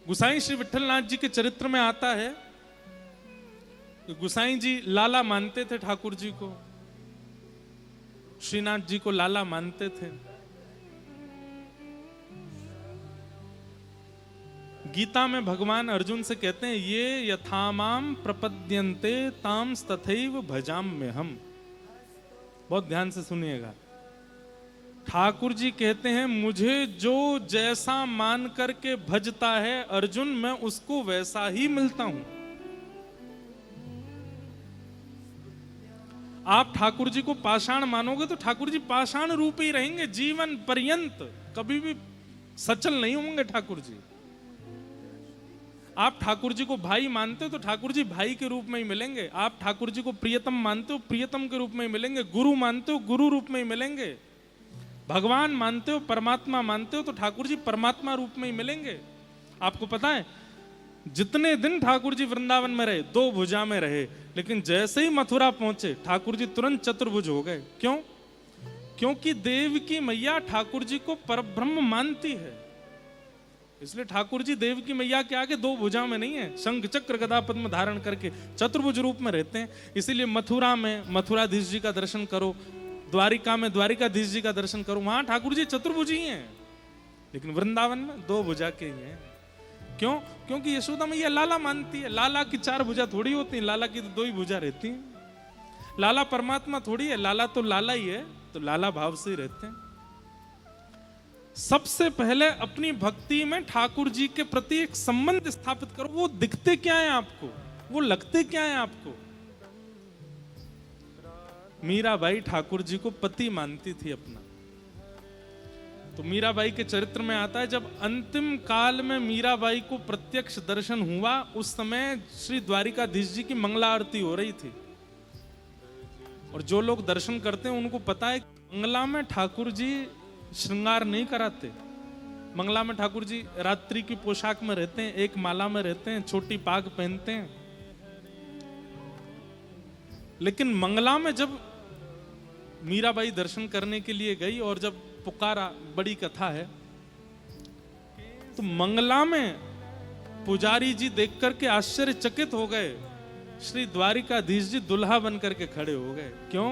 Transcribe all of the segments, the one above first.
गुसाई श्री विठलनाथ जी के चरित्र में आता है कि गुसाई जी लाला मानते थे ठाकुर जी को, श्रीनाथ जी को लाला मानते थे। गीता में भगवान अर्जुन से कहते हैं ये यथामाम प्रपद्यन्ते ताम तथैव भजाम्यहम्। बहुत ध्यान से सुनिएगा। ठाकुर जी कहते हैं मुझे जो जैसा मान करके भजता है अर्जुन, मैं उसको वैसा ही मिलता हूं। आप ठाकुर जी को पाषाण मानोगे तो ठाकुर जी पाषाण रूप ही रहेंगे जीवन पर्यंत, कभी भी सचल नहीं होंगे ठाकुर जी। आप ठाकुर जी को भाई मानते हो तो ठाकुर जी भाई के रूप में ही मिलेंगे। आप ठाकुर जी को प्रियतम मानते हो प्रियतम के रूप में ही मिलेंगे। गुरु मानते हो गुरु रूप में ही मिलेंगे। भगवान मानते हो परमात्मा मानते हो तो ठाकुर जी परमात्मा रूप में ही मिलेंगे। आपको पता है जितने दिन ठाकुर जी वृंदावन में रहे, दो भुजा में रहे, लेकिन जैसे ही मथुरा पहुंचे ठाकुर जी तुरंत चतुर्भुज हो गए। क्यों? क्योंकि देव की मैया ठाकुर जी को परब्रह्म मानती है। इसलिए ठाकुर जी देव की मैया के आगे दो भुजा में नहीं है, शंख चक्र गदा पद्म धारण करके चतुर्भुज रूप में रहते हैं। इसीलिए मथुरा में मथुराधीश जी का दर्शन करो, द्वारिका में द्वारिकाधीश जी का दर्शन करो, वहां ठाकुर जी चतुर्भुज ही हैं, लेकिन वृंदावन में दो भुजा के ही हैं। क्यों? क्योंकि यशोदा मैया लाला मानती है। लाला की चार भुजा थोड़ी होती है, लाला की तो दो ही भुजा रहती है। लाला परमात्मा थोड़ी है, लाला तो लाला ही है, तो लाला भाव से ही रहते हैं। सबसे पहले अपनी भक्ति में ठाकुर जी के प्रति एक संबंध स्थापित करो। वो दिखते क्या है आपको, वो लगते क्या है आपको। मीराबाई ठाकुर जी को पति मानती थी अपना। तो मीराबाई के चरित्र में आता है जब अंतिम काल में मीराबाई को प्रत्यक्ष दर्शन हुआ, उस समय श्री द्वारिकाधीश जी की मंगला आरती हो रही थी। और जो लोग दर्शन करते हैं उनको पता है मंगला में ठाकुर जी श्रृंगार नहीं कराते। मंगला में ठाकुर जी रात्रि की पोशाक में रहते हैं, एक माला में रहते हैं, छोटी पाग पहनते हैं। लेकिन मंगला में जब मीराबाई दर्शन करने के लिए गई और जब पुकारा, बड़ी कथा है, तो मंगला में पुजारी जी देख करके आश्चर्यचकित हो गए। श्री द्वारिकाधीश जी दुल्हा बन करके खड़े हो गए। क्यों?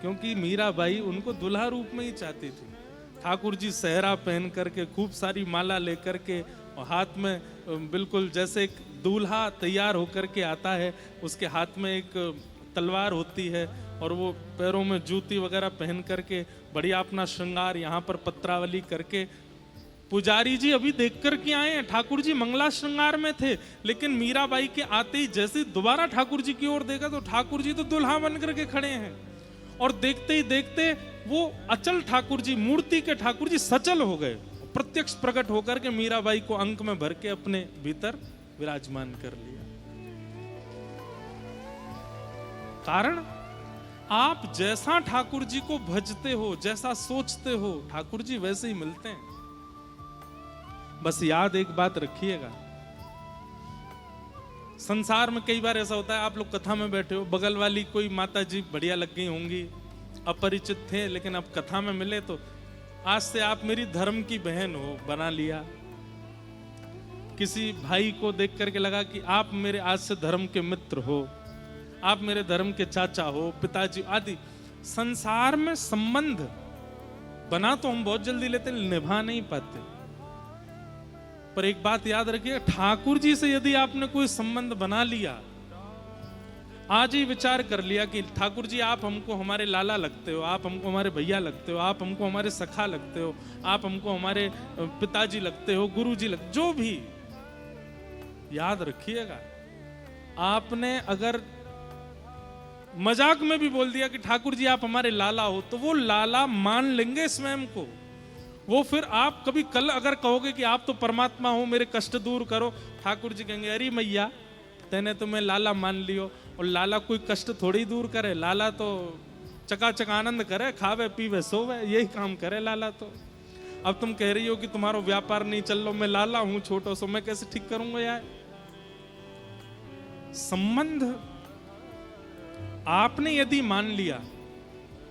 क्योंकि मीराबाई उनको दुल्हा रूप में ही चाहती थी। ठाकुर जी सेहरा पहन करके, खूब सारी माला लेकर के, और हाथ में बिल्कुल जैसे एक दूल्हा तैयार होकर के आता है, उसके हाथ में एक तलवार होती है और वो पैरों में जूती वगैरह पहन करके बढ़िया अपना श्रृंगार यहाँ पर पत्रावली करके। पुजारी जी अभी देख कर के आए हैं, ठाकुर जी मंगला श्रृंगार में थे, लेकिन मीराबाई के आते ही जैसे दोबारा ठाकुर जी की ओर देखा तो ठाकुर जी तो दुल्हा बन करके खड़े हैं। और देखते ही देखते वो अचल ठाकुर जी, मूर्ति के ठाकुर जी सचल हो गए। प्रत्यक्ष प्रकट होकर के मीराबाई को अंक में भर के अपने भीतर विराजमान कर लिया। कारण आप जैसा ठाकुर जी को भजते हो, जैसा सोचते हो, ठाकुर जी वैसे ही मिलते हैं। बस याद एक बात रखिएगा, संसार में कई बार ऐसा होता है, आप लोग कथा में बैठे हो, बगल वाली कोई माता जी बढ़िया लग गई होंगी, अपरिचित थे, लेकिन अब कथा में मिले तो आज से आप मेरी धर्म की बहन हो बना लिया। किसी भाई को देख करके लगा कि आप मेरे आज से धर्म के मित्र हो, आप मेरे धर्म के चाचा हो, पिताजी आदि। संसार में संबंध बना तो हम बहुत जल्दी लेते, निभा नहीं पाते। पर एक बात याद रखिए, ठाकुर जी से यदि आपने कोई संबंध बना लिया, आज ही विचार कर लिया कि ठाकुर जी आप हमको हमारे लाला लगते हो, आप हमको हमारे भैया लगते हो, आप हमको हमारे सखा लगते हो, आप हमको हमारे पिताजी लगते हो, गुरुजी लगते, जो भी, याद रखिएगा, आपने अगर मजाक में भी बोल दिया कि ठाकुर जी आप हमारे लाला हो, तो वो लाला मान लेंगे स्वयं को। वो फिर आप कभी कल अगर कहोगे कि आप तो परमात्मा हो, मेरे कष्ट दूर करो, ठाकुर जी कहेंगे अरे मैया तेने तो मैं लाला मान लियो। और लाला कोई कष्ट थोड़ी ही दूर करे, लाला तो चकाचक आनंद करे, खावे पीवे सोवे, यही काम करे लाला। तो अब तुम कह रही हो कि तुम्हारा व्यापार नहीं चल लो, मैं लाला हूं छोटो सो, मैं कैसे ठीक करूंगा यार। संबंध आपने यदि मान लिया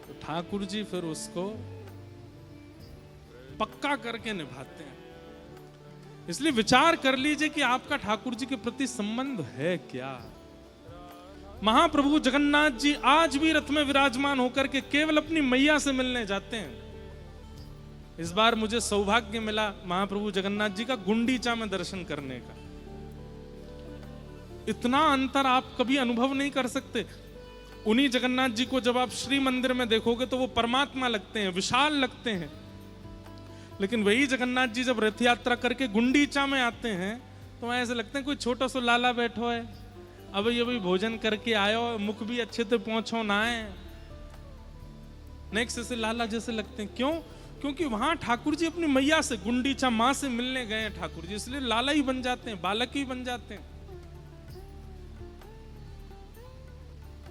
तो ठाकुर जी फिर उसको पक्का करके निभाते हैं। इसलिए विचार कर लीजिए कि आपका ठाकुर जी के प्रति संबंध है क्या। महाप्रभु जगन्नाथ जी आज भी रथ में विराजमान होकर के केवल अपनी मैया से मिलने जाते हैं। इस बार मुझे सौभाग्य मिला महाप्रभु जगन्नाथ जी का गुंडीचा में दर्शन करने का। इतना अंतर आप कभी अनुभव नहीं कर सकते। उन्हीं जगन्नाथ जी को जब आप श्री मंदिर में देखोगे तो वो परमात्मा लगते हैं, विशाल लगते हैं। लेकिन वही जगन्नाथ जी जब रथ यात्रा करके गुंडीचा में आते हैं तो ऐसे लगते हैं कोई छोटा सा लाला बैठो है, अभी भोजन करके आयो, मुख भी अच्छे से पहुंचो ना है, नेक्स्ट से लाला जैसे लगते हैं। क्यों? क्योंकि वहां ठाकुर जी अपनी मैया से, गुंडीचा मां से मिलने गए हैं ठाकुर जी, इसलिए लाला ही बन जाते हैं, बालक ही बन जाते हैं।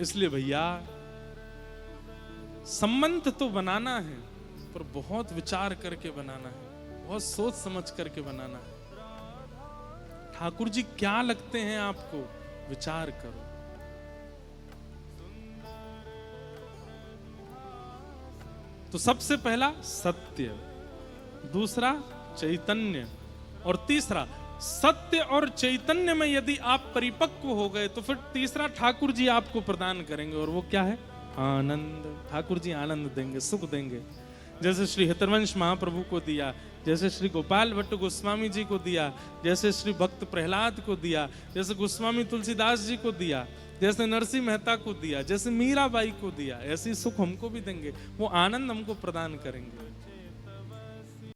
इसलिए भैया संबंध तो बनाना है पर बहुत विचार करके बनाना है, बहुत सोच समझ करके बनाना है। ठाकुर जी क्या लगते हैं आपको, विचार करो। तो सबसे पहला सत्य, दूसरा चैतन्य, और तीसरा सत्य और चैतन्य में यदि आप परिपक्व हो गए तो फिर तीसरा ठाकुर जी आपको प्रदान करेंगे, और वो क्या है? आनंद। ठाकुर जी आनंद देंगे, सुख देंगे। जैसे श्री हितवंश महाप्रभु को दिया, जैसे श्री गोपाल भट्ट गोस्वामी जी को दिया, जैसे श्री भक्त प्रहलाद को दिया, जैसे गोस्वामी तुलसीदास जी को दिया, जैसे नरसिंह मेहता को दिया, जैसे मीराबाई को दिया, ऐसी सुख हमको भी देंगे, वो आनंद हमको प्रदान करेंगे।